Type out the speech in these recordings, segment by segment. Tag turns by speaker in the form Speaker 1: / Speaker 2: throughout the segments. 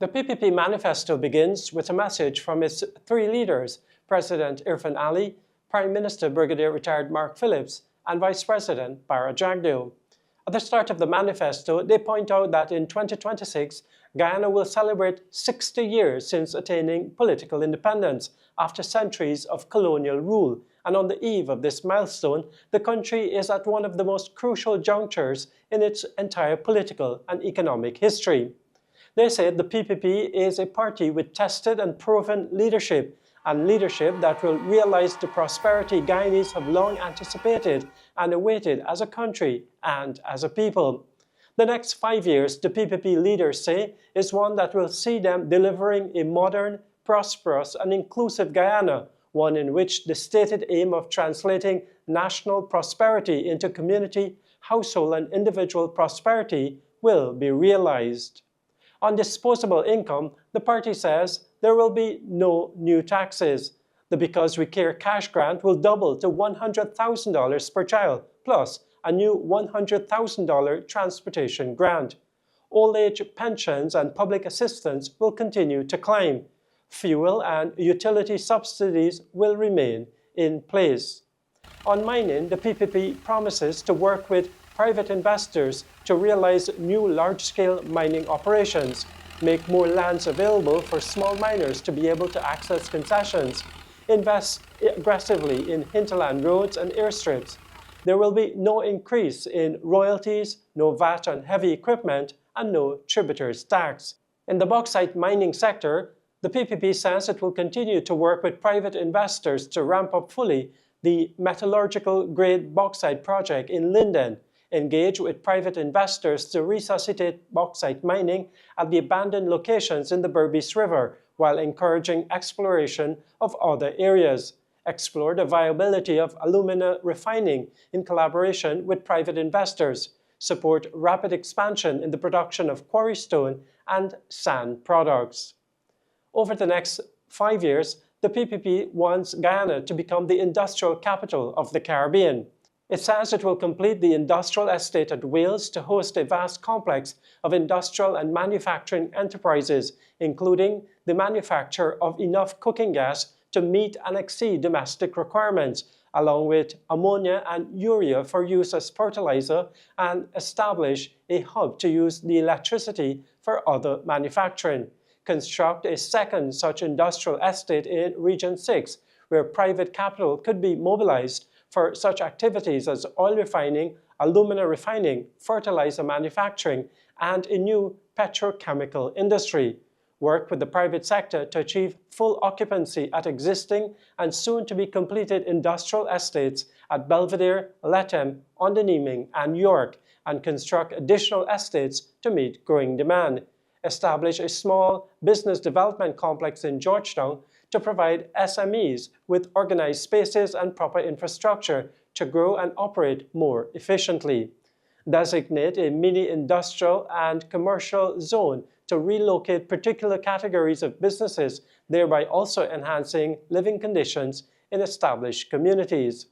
Speaker 1: The PPP manifesto begins with a message from its three leaders, President Irfaan Ali, Prime Minister Brigadier Retired Mark Phillips, and Vice President Bara Jagdeo. At the start of the manifesto, they point out that in 2026, Guyana will celebrate 60 years since attaining political independence after centuries of colonial rule. And on the eve of this milestone, the country is at one of the most crucial junctures in its entire political and economic history. They said the PPP is a party with tested and proven leadership, and leadership that will realize the prosperity Guyanese have long anticipated and awaited as a country and as a people. The next 5 years, the PPP leaders say, is one that will see them delivering a modern, prosperous and inclusive Guyana, one in which the stated aim of translating national prosperity into community, household and individual prosperity will be realized. On disposable income, the party says there will be no new taxes. The Because We Care cash grant will double to $100,000 per child, plus a new $100,000 transportation grant. Old age pensions and public assistance will continue to climb. Fuel and utility subsidies will remain in place. On mining, the PPP promises to work with private investors to realize new large-scale mining operations, make more lands available for small miners to be able to access concessions, invest aggressively in hinterland roads and airstrips. There will be no increase in royalties, no VAT on heavy equipment, and no tributers tax. In the bauxite mining sector, the PPP says it will continue to work with private investors to ramp up fully the metallurgical-grade bauxite project in Linden, engage with private investors to resuscitate bauxite mining at the abandoned locations in the Berbice River, while encouraging exploration of other areas, explore the viability of alumina refining in collaboration with private investors, support rapid expansion in the production of quarry stone and sand products. Over the next 5 years, the PPP wants Guyana to become the industrial capital of the Caribbean. It says it will complete the industrial estate at Wales to host a vast complex of industrial and manufacturing enterprises, including the manufacture of enough cooking gas to meet and exceed domestic requirements, along with ammonia and urea for use as fertilizer, and establish a hub to use the electricity for other manufacturing. Construct a second such industrial estate in Region 6, where private capital could be mobilized for such activities as oil refining, alumina refining, fertilizer manufacturing, and a new petrochemical industry. Work with the private sector to achieve full occupancy at existing and soon-to-be completed industrial estates at Belvedere, Lethem, Onderneming, and York, and construct additional estates to meet growing demand. Establish a small business development complex in Georgetown to provide SMEs with organized spaces and proper infrastructure to grow and operate more efficiently. Designate a mini-industrial and commercial zone to relocate particular categories of businesses, thereby also enhancing living conditions in established communities.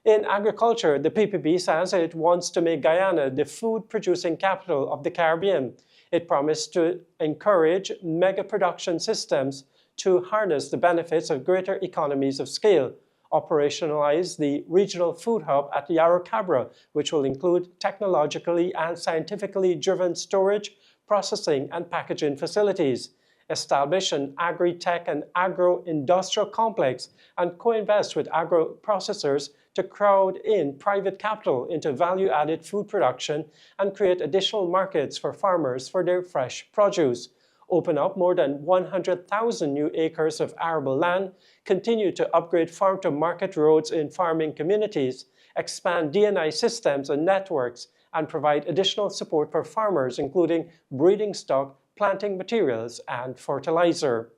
Speaker 1: In agriculture, the PPP says it wants to make Guyana the food-producing capital of the Caribbean. It promised to encourage mega-production systems to harness the benefits of greater economies of scale, operationalize the regional food hub at Yarra Cabra, which will include technologically and scientifically driven storage, processing, and packaging facilities, establish an agri-tech and agro-industrial complex, and co-invest with agro-processors to crowd in private capital into value-added food production and create additional markets for farmers for their fresh produce, open up more than 100,000 new acres of arable land, continue to upgrade farm-to-market roads in farming communities, expand D&I systems and networks, and provide additional support for farmers, including breeding stock, planting materials, and fertilizer.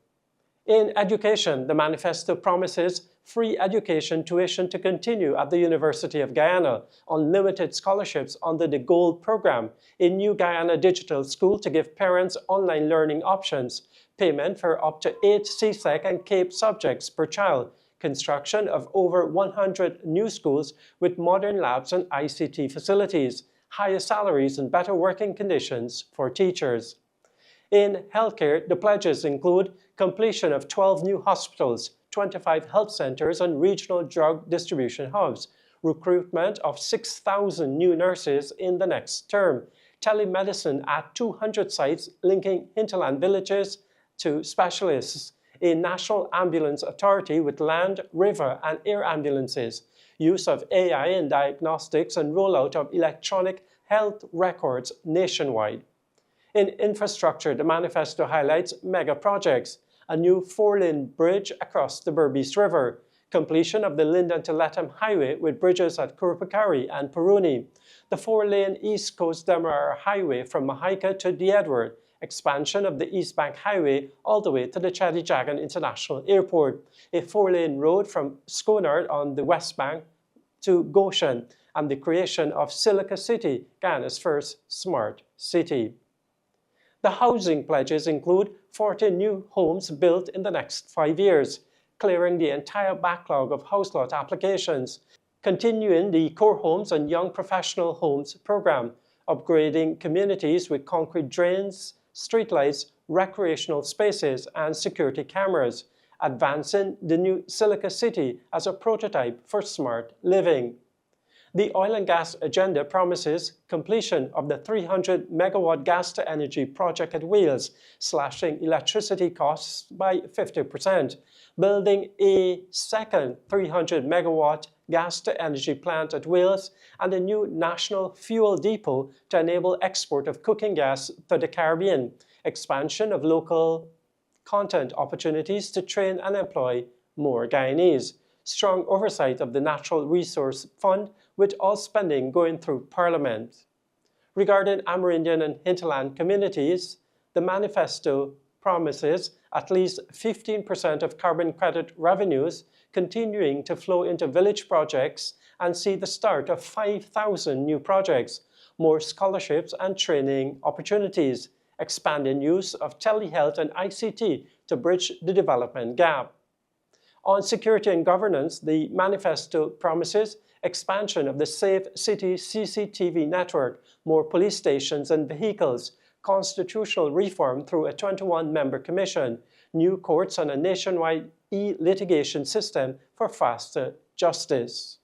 Speaker 1: In education, the manifesto promises free education tuition to continue at the University of Guyana, unlimited scholarships under the Gold program, a new Guyana digital school to give parents online learning options, payment for up to 8 CSEC and CAPE subjects per child, construction of over 100 new schools with modern labs and ICT facilities, higher salaries and better working conditions for teachers. In healthcare, the pledges include completion of 12 new hospitals, 25 health centers and regional drug distribution hubs, recruitment of 6,000 new nurses in the next term, telemedicine at 200 sites linking hinterland villages to specialists, a national ambulance authority with land, river and air ambulances, use of AI in diagnostics and rollout of electronic health records nationwide. In infrastructure, the manifesto highlights mega projects, a new 4-lane bridge across the Ppp'S River, completion of the Linden to Latham Highway with bridges at Curpacari and Puruni, the 4-lane East Coast Demerara Highway from Mahaica to the Edward, expansion of the East Bank Highway all the way to the Chadijagan International Airport, a 4-lane road from Sconard on the West Bank to Goshen, and the creation of Silica City, Guyana's first smart city. The housing pledges include 40 new homes built in the next 5 years, clearing the entire backlog of house lot applications, continuing the Core Homes and Young Professional Homes program, upgrading communities with concrete drains, streetlights, recreational spaces, and security cameras, advancing the new Silica City as a prototype for smart living. The oil and gas agenda promises completion of the 300-megawatt gas-to-energy project at Wales, slashing electricity costs by 50%, building a second 300-megawatt gas-to-energy plant at Wales, and a new national fuel depot to enable export of cooking gas to the Caribbean, expansion of local content opportunities to train and employ more Guyanese, strong oversight of the Natural Resource Fund with all spending going through Parliament. Regarding Amerindian and hinterland communities, the manifesto promises at least 15% of carbon credit revenues continuing to flow into village projects and see the start of 5,000 new projects, more scholarships and training opportunities, expanding use of telehealth and ICT to bridge the development gap. On security and governance, the manifesto promises expansion of the Safe City CCTV network, more police stations and vehicles, constitutional reform through a 21-member commission, new courts and a nationwide e-litigation system for faster justice.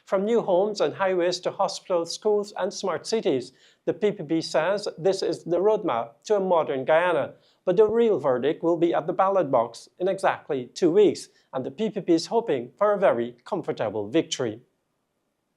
Speaker 1: From new homes and highways to hospitals, schools and smart cities, the PPP says this is the roadmap to a modern Guyana, but the real verdict will be at the ballot box in exactly 2 weeks, and the PPP is hoping for a very comfortable victory.